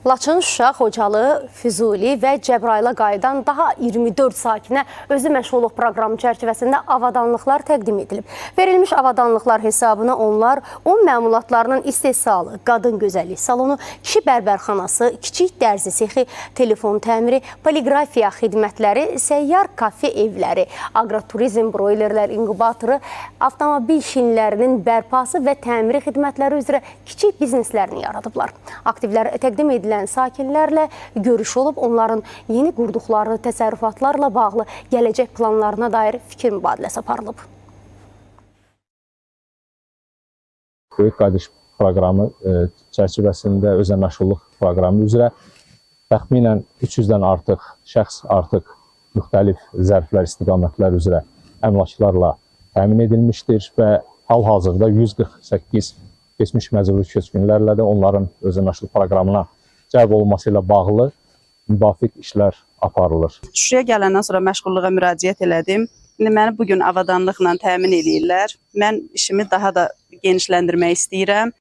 Laçın, Şuşa, Xocalı, Füzuli və Cəbrayıla qayıdan daha 24 sakinə özü məşğulluq proqramı çərçivəsində avadanlıqlar təqdim edilib. Verilmiş avadanlıqlar hesabına onlar 10 məmulatlarının istehsalı, qadın gözəllik salonu, kişi bərbərxanası, kiçik dərzi sexi, telefon təmiri, poliqrafiya xidmətləri, səyyar kafe evləri, agroturizm, broilerlər inkubatoru, avtomobil şinlərinin bərpası və təmiri xidmətləri üzrə kiçik bizneslərini yaradıblar. Aktivlər təqdim edilən sakinlərlə görüş olub, onların yeni qurduqları təsərrüfatlarla bağlı gələcək planlarına dair fikir mübadiləsi aparılıb. Böyük Qayıdış proqramı çərçivəsində özə məşğulluq proqramı üzrə təxminən 300-dən artıq şəxs artıq müxtəlif zərflər, istiqamətlər üzrə əmlaklarla təmin edilmişdir və hal-hazırda 148 keçmiş məcburi köçkünlərlə də onların özə məşğulluq proqramına cəlb olunması ilə bağlı müvafiq işlər aparılır. Şuşaya gələndən sonra məşğulluğa müraciət elədim. İndi məni bugün avadanlıqla təmin edirlər. Mən işimi daha da genişləndirmək istəyirəm.